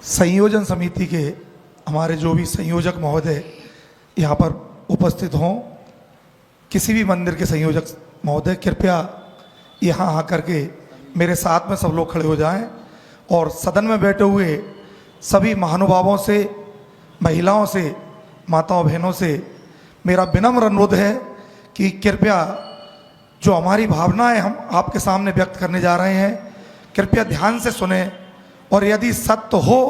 संयोजन समिति के हमारे जो भी संयोजक महोदय यहाँ पर उपस्थित हों, किसी भी मंदिर के संयोजक महोदय कृपया यहाँ आकर के मेरे साथ में सब लोग खड़े हो जाएं और सदन में बैठे हुए सभी महानुभावों से, महिलाओं से, माताओं बहनों से मेरा विनम्र अनुरोध है कि कृपया जो हमारी भावनाएं हम आपके सामने व्यक्त करने जा रहे हैं, कृपया ध्यान से सुने और यदि सत्य हो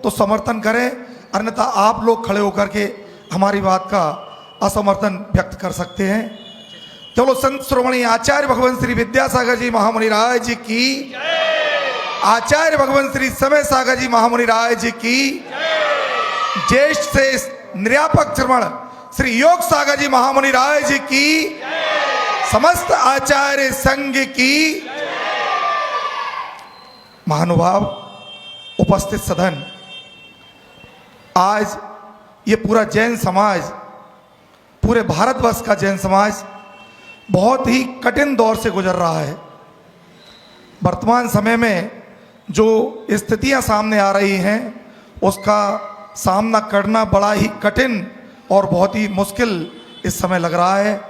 तो समर्थन करें, अन्यथा आप लोग खड़े होकर के हमारी बात का असमर्थन व्यक्त कर सकते हैं। चलो संत श्रोमणी आचार्य भगवान श्री विद्यासागर जी महामुनि राय जी की, आचार्य भगवान श्री समय सागर जी महामुनि राय जी की, ज्येष्ठ से निर्यापक श्रमण श्री योग सागर जी महामुनि राय जी की, समस्त आचार्य संघ की। महानुभाव, उपस्थित सदन, आज ये पूरा जैन समाज, पूरे भारतवर्ष का जैन समाज बहुत ही कठिन दौर से गुजर रहा है। वर्तमान समय में जो स्थितियां सामने आ रही हैं उसका सामना करना बड़ा ही कठिन और बहुत ही मुश्किल इस समय लग रहा है।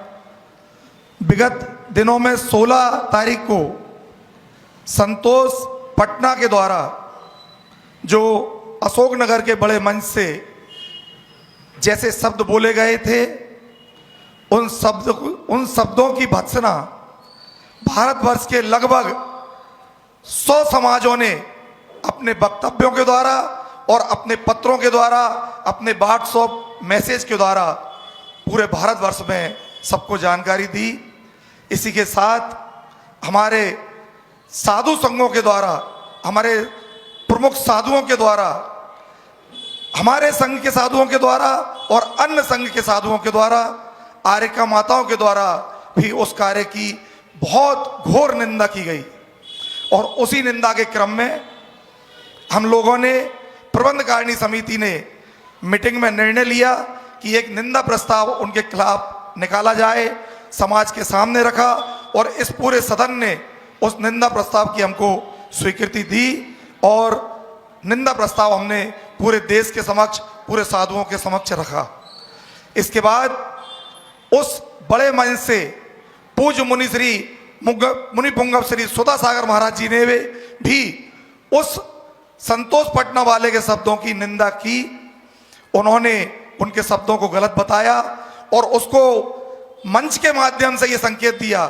विगत दिनों में 16 तारीख को संतोष पटना के द्वारा जो अशोकनगर के बड़े मंच से जैसे शब्द बोले गए थे, उन शब्दों की भत्सना भारतवर्ष के लगभग 100 समाजों ने अपने वक्तव्यों के द्वारा और अपने पत्रों के द्वारा, अपने व्हाट्सएप मैसेज के द्वारा पूरे भारतवर्ष में सबको जानकारी दी। इसी के साथ हमारे साधु संघों के द्वारा, हमारे प्रमुख साधुओं के द्वारा, हमारे संघ के साधुओं के द्वारा और अन्य संघ के साधुओं के द्वारा, आर्यिका माताओं के द्वारा भी उस कार्य की बहुत घोर निंदा की गई। और उसी निंदा के क्रम में हम लोगों ने, प्रबंधकारिणी समिति ने मीटिंग में निर्णय लिया कि एक निंदा प्रस्ताव उनके खिलाफ निकाला जाए, समाज के सामने रखा और इस पूरे सदन ने उस निंदा प्रस्ताव की हमको स्वीकृति दी और निंदा प्रस्ताव हमने पूरे देश के समक्ष, पूरे साधुओं के समक्ष रखा। इसके बाद उस बड़े मंच से पूज्य मुनि श्री मुनि पुंगव श्री सुधा सागर महाराज जी ने भी उस संतोष पटना वाले के शब्दों की निंदा की। उन्होंने उनके शब्दों को गलत बताया और उसको मंच के माध्यम से ये संकेत दिया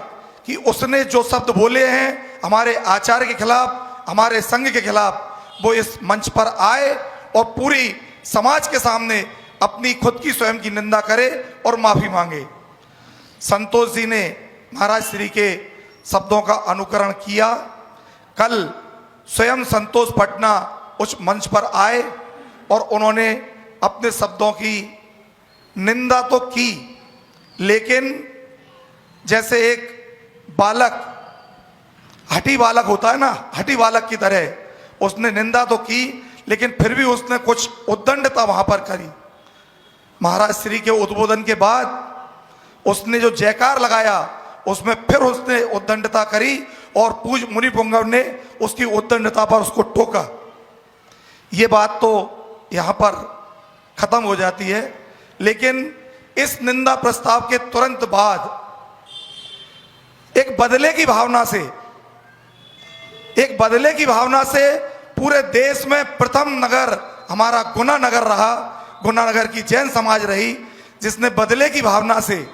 कि उसने जो शब्द बोले हैं हमारे आचार्य के खिलाफ, हमारे संघ के खिलाफ, वो इस मंच पर आए और पूरी समाज के सामने अपनी खुद की स्वयं की निंदा करे और माफी मांगे। संतोष जी ने महाराज श्री के शब्दों का अनुकरण किया। कल स्वयं संतोष पटना उस मंच पर आए और उन्होंने अपने शब्दों की निंदा तो की, लेकिन जैसे एक बालक, हठी बालक होता है ना, हठी बालक की तरह उसने निंदा तो की, लेकिन फिर भी उसने कुछ उद्दंडता वहां पर करी। महाराज श्री के उद्बोधन के बाद उसने जो जयकार लगाया उसमें फिर उसने उद्दंडता करी और पूज्य मुनि पुंगव ने उसकी उद्दंडता पर उसको टोका। ये बात तो यहाँ पर खत्म हो जाती है, लेकिन इस निंदा प्रस्ताव के तुरंत बाद एक बदले की भावना से पूरे देश में प्रथम नगर हमारा गुना नगर रहा। गुना नगर की जैन समाज रही जिसने बदले की भावना से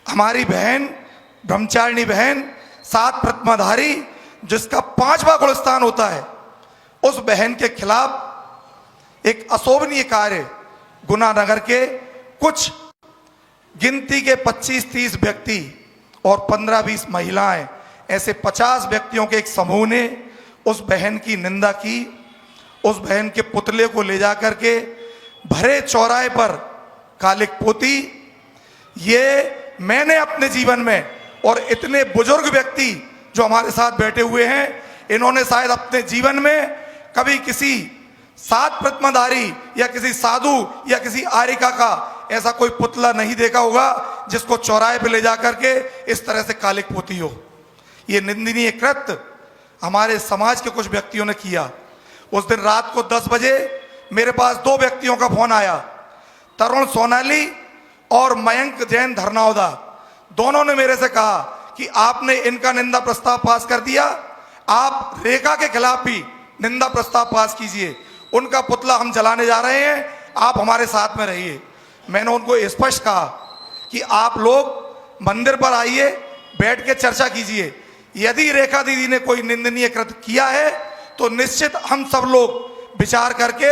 हमारी बहन, ब्रह्मचारिणी बहन, 7 प्रतिमाधारी, जिसका 5वां गुणस्थान होता है, उस बहन के खिलाफ एक अशोभनीय कार्य गुना नगर के कुछ गिनती के 25-30 व्यक्ति और 15-20 महिलाएं, ऐसे 50 व्यक्तियों के एक समूह ने उस बहन की निंदा की। उस बहन के पुतले को ले जाकर के भरे चौराहे पर कालिक पोती। ये मैंने अपने जीवन में, और इतने बुजुर्ग व्यक्ति जो हमारे साथ बैठे हुए हैं, इन्होंने शायद अपने जीवन में कभी किसी 7 प्रतिमाधारी या किसी साधु या किसी आर्यिका का ऐसा कोई पुतला नहीं देखा होगा जिसको चौराहे पे ले जाकर के इस तरह से कालिक पोती हो। ये निंदनीय कृत्य हमारे समाज के कुछ व्यक्तियों ने किया। उस दिन रात को 10 बजे मेरे पास 2 व्यक्तियों का फोन आया, तरुण सोनाली और मयंक जैन धरनावदा। दोनों ने मेरे से कहा कि आपने इनका निंदा प्रस्ताव पास कर दिया, आप रेखा के खिलाफ भी निंदा प्रस्ताव पास कीजिए, उनका पुतला हम जलाने जा रहे हैं, आप हमारे साथ में रहिए। मैंने उनको स्पष्ट कहा कि आप लोग मंदिर पर आइए, बैठ के चर्चा कीजिए। यदि रेखा दीदी ने कोई निंदनीय कृत्य किया है तो निश्चित हम सब लोग विचार करके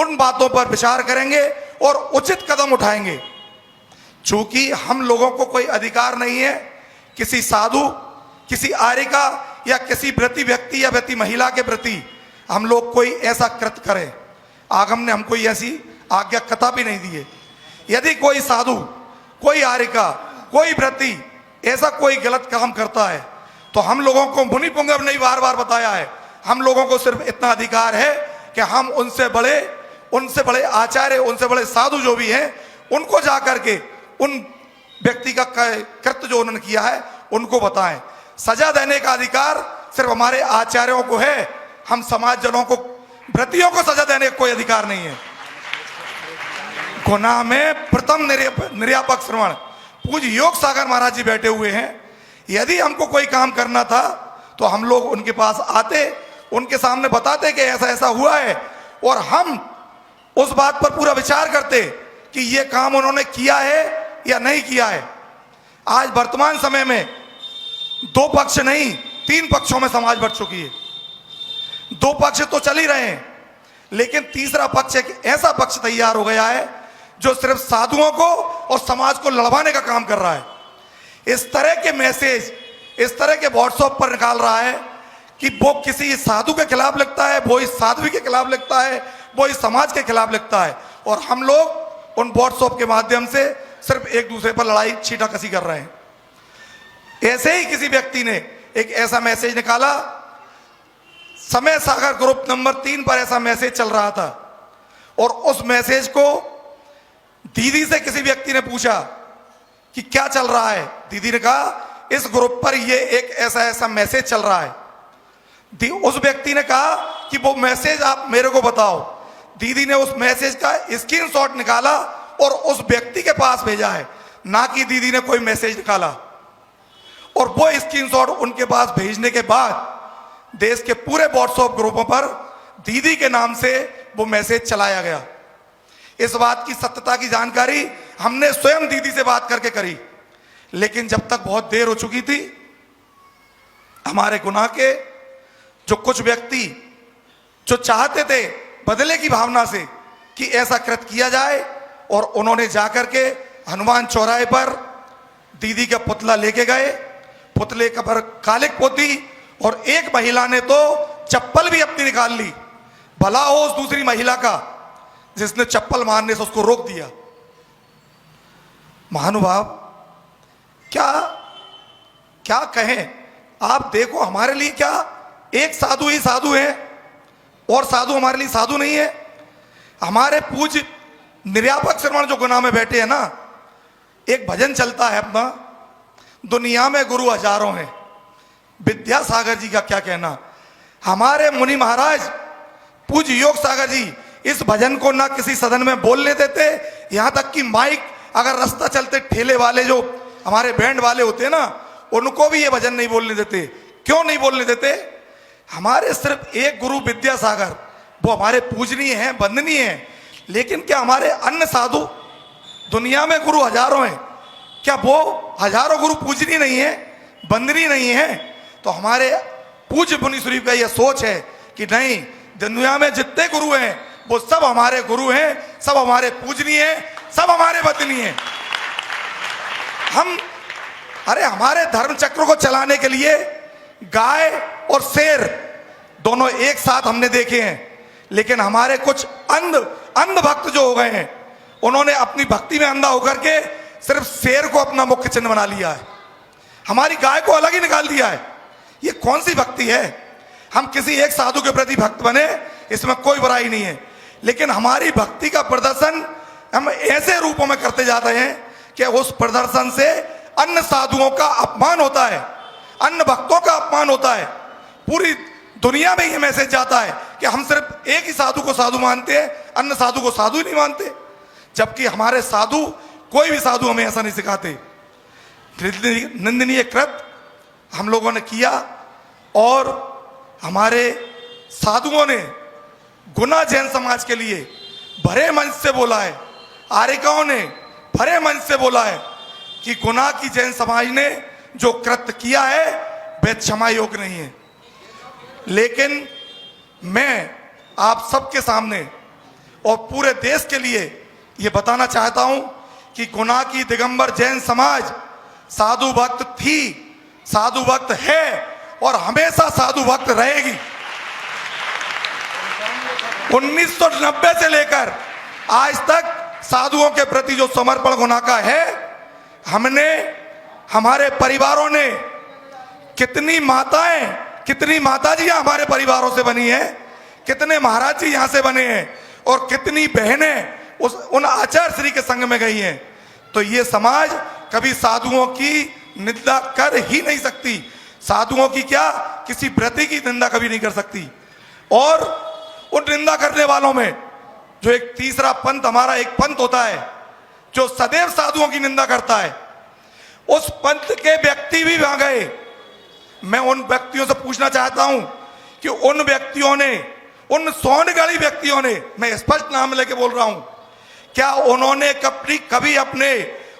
उन बातों पर विचार करेंगे और उचित कदम उठाएंगे। चूंकि हम लोगों को कोई अधिकार नहीं है किसी साधु, किसी आर्यिका या किसी व्रती व्यक्ति या व्रती महिला के प्रति हम लोग कोई ऐसा कृत्य करें। आगम ने हमको ऐसी आज्ञा कथा भी नहीं दी है। यदि कोई साधु, कोई आर्यिका, कोई व्रती ऐसा कोई गलत काम करता है तो हम लोगों को मुनि पुंगव ने बार बार बताया है, हम लोगों को सिर्फ इतना अधिकार है कि हम उनसे बड़े आचार्य, उनसे बड़े साधु जो भी हैं, उनको जा करके उन व्यक्ति का कृत्य जो उन्होंने किया है उनको बताएं। सजा देने का अधिकार सिर्फ हमारे आचार्यों को है, हम समाज जनों को, व्रतियों को सजा देने का कोई अधिकार नहीं है। गुनाह में प्रथम निर्यापक श्रवण, पूज्य योग सागर महाराज जी बैठे हुए हैं। यदि हमको कोई काम करना था तो हम लोग उनके पास आते, उनके सामने बताते कि ऐसा ऐसा हुआ है, और हम उस बात पर पूरा विचार करते कि ये काम उन्होंने किया है या नहीं किया है। आज वर्तमान समय में 2 पक्ष नहीं, 3 पक्षों में समाज बढ़ चुकी है। 2 पक्ष तो चल ही रहे हैं, लेकिन तीसरा पक्ष एक ऐसा पक्ष तैयार हो गया है जो सिर्फ साधुओं को और समाज को लड़वाने का काम कर रहा है। इस तरह के मैसेज, इस तरह के व्हाट्सएप पर निकाल रहा है कि वो किसी साधु के खिलाफ लिखता है, वो इस साध्वी के खिलाफ लिखता है, वो इस समाज के खिलाफ लिखता है, और हम लोग उन व्हाट्सएप के माध्यम से सिर्फ एक दूसरे पर लड़ाई छींटाकशी कर रहे हैं। ऐसे ही किसी व्यक्ति ने एक ऐसा मैसेज निकाला, समय सागर ग्रुप नंबर 3 पर ऐसा मैसेज चल रहा था, और उस मैसेज को दीदी से किसी व्यक्ति ने पूछा कि क्या चल रहा है। दीदी ने कहा इस ग्रुप पर ये एक ऐसा ऐसा मैसेज चल रहा है। उस व्यक्ति ने कहा कि वो मैसेज आप मेरे को बताओ। दीदी ने उस मैसेज का स्क्रीनशॉट निकाला और उस व्यक्ति के पास भेजा है, ना कि दीदी ने कोई मैसेज निकाला। और वो स्क्रीनशॉट उनके पास भेजने के बाद देश के पूरे व्हाट्सएप ग्रुपों पर दीदी के नाम से वो मैसेज चलाया गया। इस बात की सत्यता की जानकारी हमने स्वयं दीदी से बात करके करी, लेकिन जब तक बहुत देर हो चुकी थी, हमारे गुनाह के जो कुछ व्यक्ति जो चाहते थे बदले की भावना से कि ऐसा कृत्य किया जाए, और उन्होंने जाकर के हनुमान चौराहे पर दीदी का पुतला लेके गए, पुतले का पर कालिक पोती, और एक महिला ने तो चप्पल भी अपनी निकाल ली। भला हो उस दूसरी महिला का जिसने चप्पल मारने से उसको रोक दिया। महानुभाव, क्या क्या कहें। आप देखो, हमारे लिए क्या एक साधु ही साधु है और साधु हमारे लिए साधु नहीं है। हमारे पूज्य निर्यापक श्रवण जो गुनाह में बैठे हैं ना, एक भजन चलता है अपना, दुनिया में गुरु हजारों हैं, विद्यासागर जी का क्या कहना। हमारे मुनि महाराज पूज्य योग सागर जी इस भजन को ना किसी सदन में बोलने देते, यहां तक कि माइक अगर रास्ता चलते ठेले वाले जो हमारे बैंड वाले होते हैं ना, उनको भी ये भजन नहीं बोलने देते। क्यों नहीं बोलने देते? हमारे सिर्फ एक गुरु विद्यासागर, वो हमारे पूजनीय हैं, वंदनीय हैं, लेकिन क्या हमारे अन्य साधु, दुनिया में गुरु हजारों हैं, क्या वो हजारों गुरु पूजनीय नहीं है, वंदनीय नहीं है? तो हमारे पूज्य मुनि शरीफ का यह सोच है कि नहीं, दुनिया में जितने गुरु हैं वो सब हमारे गुरु हैं, सब हमारे पूजनीय हैं, सब हमारे वंदनीय हैं। हमारे धर्म चक्र को चलाने के लिए गाय और शेर दोनों एक साथ हमने देखे हैं, लेकिन हमारे कुछ अंध भक्त जो हो गए हैं, उन्होंने अपनी भक्ति में अंधा होकर के सिर्फ शेर को अपना मुख्य चिन्ह बना लिया है, हमारी गाय को अलग ही निकाल दिया है। ये कौन सी भक्ति है? हम किसी एक साधु के प्रति भक्त बने, इसमें कोई बुराई नहीं है, लेकिन हमारी भक्ति का प्रदर्शन हम ऐसे रूपों में करते जाते हैं कि उस प्रदर्शन से अन्य साधुओं का अपमान होता है, अन्य भक्तों का अपमान होता है। पूरी दुनिया में ये मैसेज जाता है कि हम सिर्फ एक ही साधु को साधु मानते हैं, अन्य साधु को साधु ही नहीं मानते, जबकि हमारे साधु, कोई भी साधु हमें ऐसा नहीं सिखाते। निंदनीय कृत हम लोगों ने किया और हमारे साधुओं ने गुना जैन समाज के लिए भरे मंच से बोला है, आर्यिकाओं ने भरे मंच से बोला है कि गुना की जैन समाज ने जो कृत्य किया है वह क्षमा योग्य नहीं है। लेकिन मैं आप सबके सामने और पूरे देश के लिए ये बताना चाहता हूं कि गुना की दिगंबर जैन समाज साधु भक्त थी, साधु भक्त है और हमेशा साधु भक्त रहेगी। 1990 से लेकर आज तक साधुओं के प्रति जो समर्पण गुना का है, हमने, हमारे परिवारों ने, कितनी माताएं, कितनी माताजियां हमारे परिवारों से बनी हैं, कितने महाराज जी यहां से बने हैं और कितनी बहनें उन आचार्य श्री के संग में गई हैं। तो ये समाज कभी साधुओं की निंदा कर ही नहीं सकती, साधुओं की क्या, किसी व्रती की निंदा कभी नहीं कर सकती। और उन निंदा करने वालों में जो एक तीसरा पंथ, हमारा एक पंथ होता है जो सदैव साधुओं की निंदा करता है, उस पंथ के व्यक्ति भी वहां गए। मैं उन व्यक्तियों से पूछना चाहता हूं कि उन व्यक्तियों ने, उन सोनगढ़ी व्यक्तियों ने, मैं स्पष्ट नाम लेके बोल रहा हूं, क्या उन्होंने कभी अपने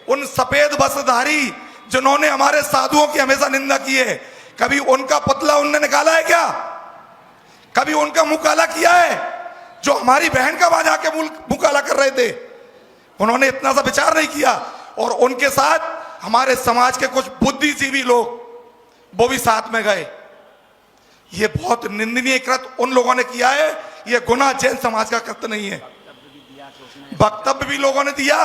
उन सफेद वस्त्रधारी जिन्होंने हमारे साधुओं की हमेशा निंदा की है, कभी उनका पुतला उनने निकाला है क्या? कभी उनका मुंह काला किया है? जो हमारी बहन का वहां जाके मुंह काला कर रहे थे, उन्होंने इतना सा विचार नहीं किया। और उनके साथ हमारे समाज के कुछ बुद्धिजीवी लोग वो भी साथ में गए। ये बहुत निंदनीय कृत्य उन लोगों ने किया है, ये गुना जैन समाज का कृत्य नहीं है। वक्तव्य भी लोगों ने दिया,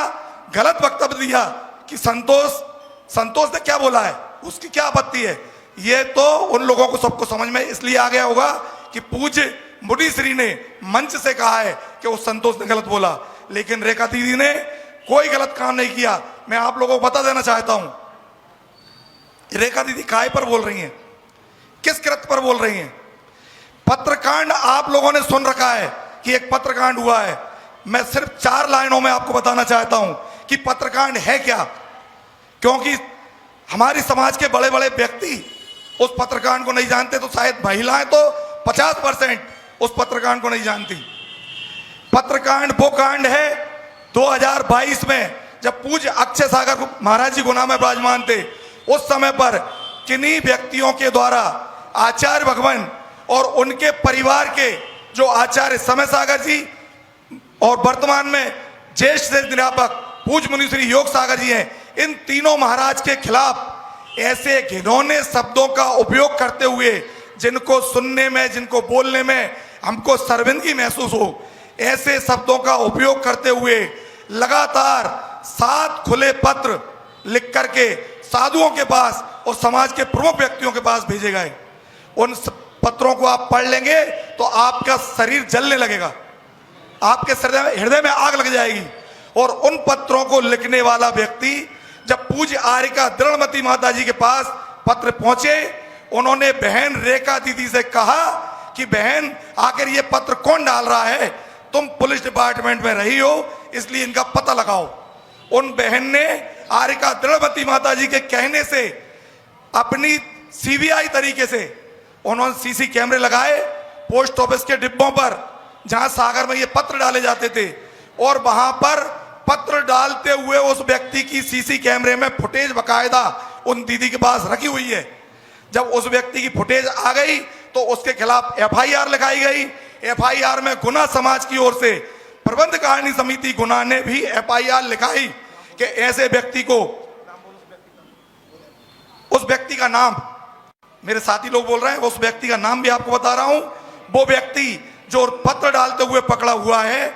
गलत वक्तव्य दिया कि संतोष ने क्या बोला है, उसकी क्या आपत्ति है। ये तो उन लोगों को सबको समझ में इसलिए आ गया होगा कि पूज्य मुनि श्री ने मंच से कहा है कि उस संतोष ने गलत बोला, लेकिन रेखा दीदी ने कोई गलत काम नहीं किया। मैं आप लोगों को बता देना चाहता हूं, रेखा दीदी काय पर बोल रही हैं, किस कृत्य पर बोल रही हैं। पत्रकांड आप लोगों ने सुन रखा है कि एक पत्रकांड हुआ है। मैं सिर्फ 4 लाइनों में आपको बताना चाहता हूं कि पत्रकांड है क्या, क्योंकि हमारी समाज के बड़े बड़े व्यक्ति उस पत्रकांड को नहीं जानते, तो शायद महिलाएं तो 50% उस पत्रकांड को नहीं जानती। पत्रकांड वो कांड है 2022 में जब पूज्य अक्षय सागर महाराज जी गुना में विराजमान थे, उस समय पर किन्हीं व्यक्तियों के द्वारा आचार्य भगवान और उनके परिवार के जो आचार्य समय सागर जी और वर्तमान में ज्येष्ठ निरापक पूज्य मुनि श्री योग सागर जी हैं, इन तीनों महाराज के खिलाफ ऐसे घिनौने शब्दों का उपयोग करते हुए, जिनको सुनने में, जिनको बोलने में हमको शर्मिंदगी महसूस हो, ऐसे शब्दों का उपयोग करते हुए लगातार 7 खुले पत्र लिख करके साधुओं के पास और समाज के प्रमुख व्यक्तियों के पास भेजे गए। उन पत्रों को आप पढ़ लेंगे तो आपका शरीर जलने लगेगा, आपके हृदय में आग लग जाएगी। और उन पत्रों को लिखने वाला व्यक्ति जब पूज्य आर्यिका दृढ़मती माता जी के पास पत्र पहुंचे, उन्होंने बहन रेखा दीदी से कहा कि बहन, आखिर ये पत्र कौन डाल रहा है, तुम पुलिस डिपार्टमेंट में रही हो इसलिए इनका पता लगाओ। उन बहन ने आर्यिका दृढ़मती माता जी के कहने से अपनी सीबीआई तरीके से उन्होंने सीसी कैमरे लगाए पोस्ट ऑफिस के डिब्बों पर, जहां सागर में ये पत्र डाले जाते थे, और वहां पर पत्र डालते हुए उस व्यक्ति की सीसी कैमरे में फुटेज बकायदा उन दीदी के पास रखी हुई है। जब उस व्यक्ति की फुटेज आ गई तो उसके खिलाफ एफआईआर लिखाई गई। एफआईआर में गुना समाज की ओर से प्रबंध कारिणी समिति गुना ने भी एफआईआर लिखाई कि ऐसे व्यक्ति को, उस व्यक्ति का नाम, मेरे साथी लोग बोल रहे हैं, उस व्यक्ति का नाम भी आपको बता रहा हूं। वो व्यक्ति जो पत्र डालते हुए पकड़ा हुआ है,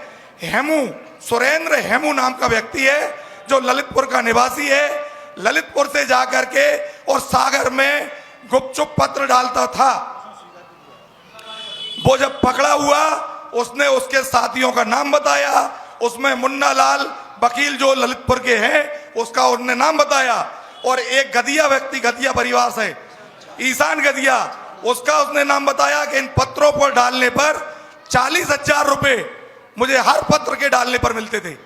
हेमू, सुरेंद्र हेमू नाम का व्यक्ति है, जो ललितपुर का निवासी है। ललितपुर से जाकर के और सागर में गुपचुप पत्र डालता था। वो जब पकड़ा हुआ, उसने उसके साथियों का नाम बताया, उसमें मुन्ना लाल वकील जो ललितपुर के हैं उसका उन्होंने नाम बताया, और एक गदिया व्यक्ति, गदिया परिवार से ईशान गदिया, उसका उसने नाम बताया कि इन पत्रों पर डालने पर 40,000 रुपए मुझे हर पत्र के डालने पर मिलते थे।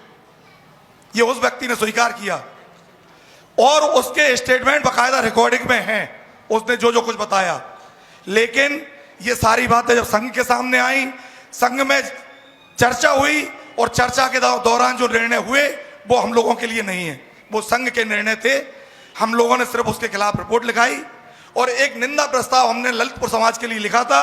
ये उस व्यक्ति ने स्वीकार किया और उसके स्टेटमेंट बाकायदा रिकॉर्डिंग में हैं, उसने जो जो कुछ बताया। लेकिन ये सारी बातें जब संघ के सामने आई, संघ में चर्चा हुई और चर्चा के दौरान जो निर्णय हुए वो हम लोगों के लिए नहीं है, वो संघ के निर्णय थे। हम लोगों ने सिर्फ उसके खिलाफ रिपोर्ट लिखाई और एक निंदा प्रस्ताव हमने ललितपुर समाज के लिए लिखा था,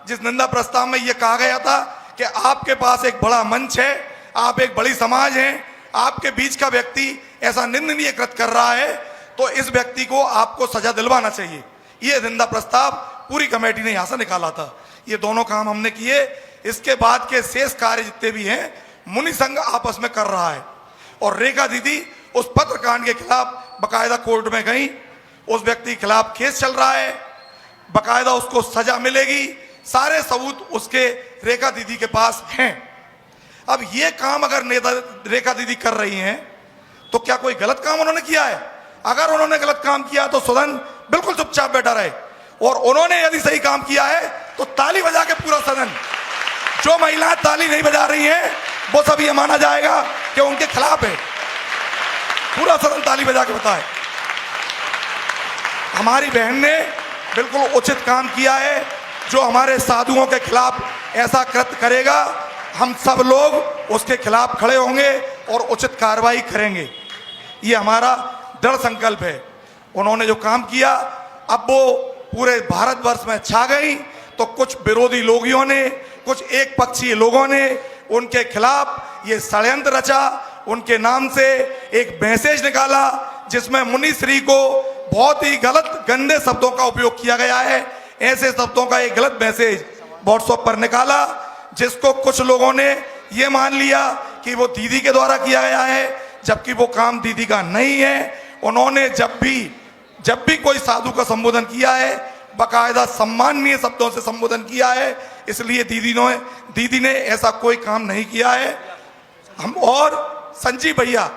जिस निंदा प्रस्ताव में यह कहा गया था कि आपके पास एक बड़ा मंच है, आप एक बड़ी समाज हैं, आपके बीच का व्यक्ति ऐसा निंदनीय कृत्य कर रहा है तो इस व्यक्ति को आपको सजा दिलवाना चाहिए। ये निंदा प्रस्ताव पूरी कमेटी ने यहां से निकाला था। ये दोनों काम हमने किए। इसके बाद के शेष कार्य जितने भी हैं मुनि संघ आपस में कर रहा है और रेखा दीदी उस पत्र कांड के खिलाफ बकायदा कोर्ट में गई, उस व्यक्ति के खिलाफ केस चल रहा है, बकायदा उसको सजा मिलेगी, सारे सबूत उसके रेखा दीदी के पास हैं। अब ये काम अगर रेखा दीदी कर रही हैं तो क्या कोई गलत काम उन्होंने किया है? अगर उन्होंने गलत काम किया तो सदन बिल्कुल चुपचाप बैठा रहे, और उन्होंने यदि सही काम किया है तो ताली बजा के पूरा सदन, जो महिलाएं ताली नहीं बजा रही हैं वो सब ये माना जाएगा कि उनके खिलाफ है, पूरा सदन ताली बजा के बताए। हमारी बहन ने बिल्कुल उचित काम किया है। जो हमारे साधुओं के खिलाफ ऐसा कृत्य करेगा हम सब लोग उसके खिलाफ खड़े होंगे और उचित कार्रवाई करेंगे, ये हमारा दृढ़ संकल्प है। उन्होंने जो काम किया अब वो पूरे भारतवर्ष में छा गई तो कुछ विरोधी लोगों ने, कुछ एक पक्षीय लोगों ने उनके खिलाफ ये षड्यंत्र रचा, उनके नाम से एक मैसेज निकाला जिसमें मुनि श्री को बहुत ही गलत गंदे शब्दों का उपयोग किया गया है। ऐसे शब्दों का एक गलत मैसेज व्हाट्सएप पर निकाला जिसको कुछ लोगों ने ये मान लिया कि वो दीदी के द्वारा किया गया है, जबकि वो काम दीदी का नहीं है। उन्होंने जब भी कोई साधु का संबोधन किया है बाकायदा सम्माननीय शब्दों से संबोधन किया है, इसलिए दीदी ने ऐसा कोई काम नहीं किया है। हम और संजीव भैया,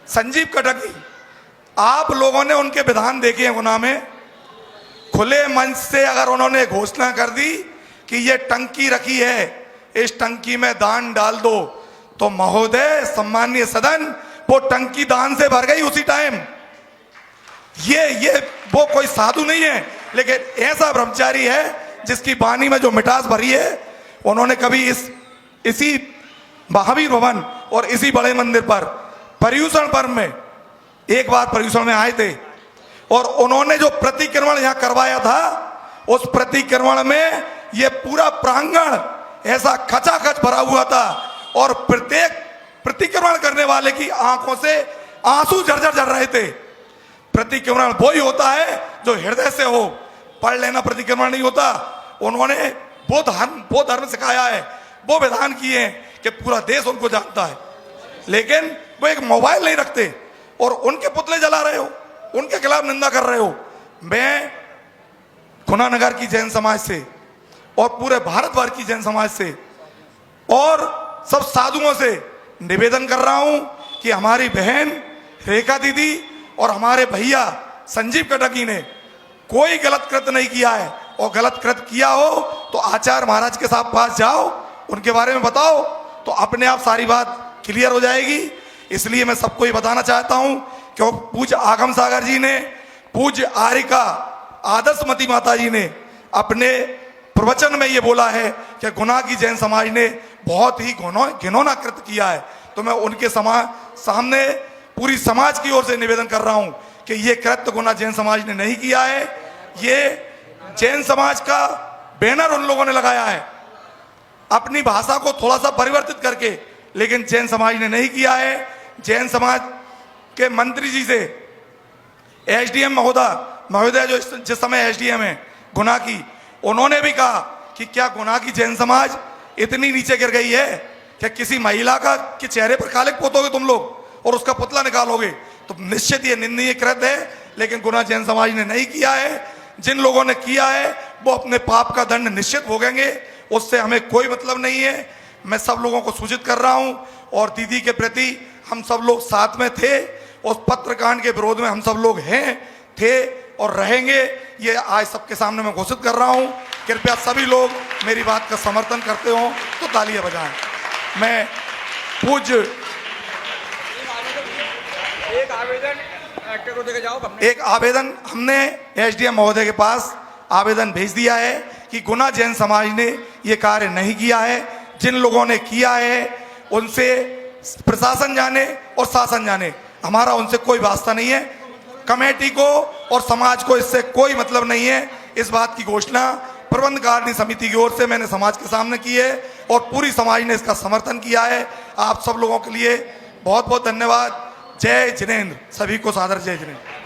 संजीव कटकी, आप लोगों ने उनके विधान देखे हैं गुना में, खुले मंच से अगर उन्होंने घोषणा कर दी कि ये टंकी रखी है, इस टंकी में दान डाल दो, तो महोदय सम्माननीय सदन वो टंकी दान से भर गई उसी टाइम। ये वो कोई साधु नहीं है, लेकिन ऐसा ब्रह्मचारी है जिसकी वाणी में जो मिठास भरी है। उन्होंने कभी इसी महावीर भवन और इसी बड़े मंदिर पर पर्यूषण पर्व में एक बार पर्यूषण में आए थे और उन्होंने जो प्रतिक्रमण यहाँ करवाया था, उस प्रतिक्रमण में ये पूरा प्रांगण ऐसा खचाखच भरा हुआ था और प्रत्येक प्रतिक्रमण करने वाले की आंखों से आंसू झरझर झर रहे थे। प्रतिक्रमण वो ही होता है जो हृदय से हो, पढ़ लेना प्रतिक्रमण नहीं होता। उन्होंने वो धर्म सिखाया है, वो विधान किए हैं कि पूरा देश उनको जानता है, लेकिन वो एक मोबाइल नहीं रखते और उनके पुतले जला रहे हो, उनके खिलाफ निंदा कर रहे हो। मैं गुना नगर की जैन समाज से और पूरे भारतवर्ष की जैन समाज से और सब साधुओं से निवेदन कर रहा हूं कि हमारी बहन रेखा दीदी और हमारे भैया संजीव कटकी ने कोई गलत कृत्य नहीं किया है, और गलत कृत्य किया हो तो आचार्य महाराज के साथ पास जाओ, उनके बारे में बताओ, तो अपने आप सारी बात क्लियर हो जाएगी। इसलिए मैं सबको ये बताना चाहता हूं कि पूज्य आगम सागर जी ने, पूज्य आरिका आदर्शमती माता जी ने अपने प्रवचन में ये बोला है कि गुना की जैन समाज ने बहुत ही घिनौना कृत्य किया है। तो मैं उनके सामने पूरी समाज की ओर से निवेदन कर रहा हूं कि ये कृत्य गुना जैन समाज ने नहीं किया है। ये जैन समाज का बैनर उन लोगों ने लगाया है अपनी भाषा को थोड़ा सा परिवर्तित करके, लेकिन जैन समाज ने नहीं किया है। जैन समाज के मंत्री जी से एसडीएम महोदय जो जिस समय एसडीएम है गुना की, उन्होंने भी कहा कि क्या गुना की जैन समाज इतनी नीचे गिर गई है कि किसी महिला के चेहरे पर कालिक पोतोगे तुम लोग और उसका पुतला निकालोगे, तो निश्चित ये निंदनीय कृत्य है। लेकिन गुना जैन समाज ने नहीं किया है। जिन लोगों ने किया है वो अपने पाप का दंड निश्चित भोगेंगे, उससे हमें कोई मतलब नहीं है। मैं सब लोगों को सूचित कर रहा हूं और दीदी के प्रति हम सब लोग साथ में थे, उस पत्रकांड के विरोध में हम सब लोग थे और रहेंगे, ये आज सबके सामने मैं घोषित कर रहा हूं। कृपया सभी लोग मेरी बात का समर्थन करते हो तो तालियां बजाएं। मैं पूज्य एक आवेदन हमने एसडीएम महोदय के पास आवेदन भेज दिया है कि गुना जैन समाज ने ये कार्य नहीं किया है। जिन लोगों ने किया है उनसे प्रशासन जाने और शासन जाने, हमारा उनसे कोई वास्ता नहीं है। कमेटी को और समाज को इससे कोई मतलब नहीं है। इस बात की घोषणा प्रबंध कारिणी समिति की ओर से मैंने समाज के सामने की है और पूरी समाज ने इसका समर्थन किया है। आप सब लोगों के लिए बहुत बहुत धन्यवाद। जय जिनेंद्र, सभी को सादर जय जिनेंद्र।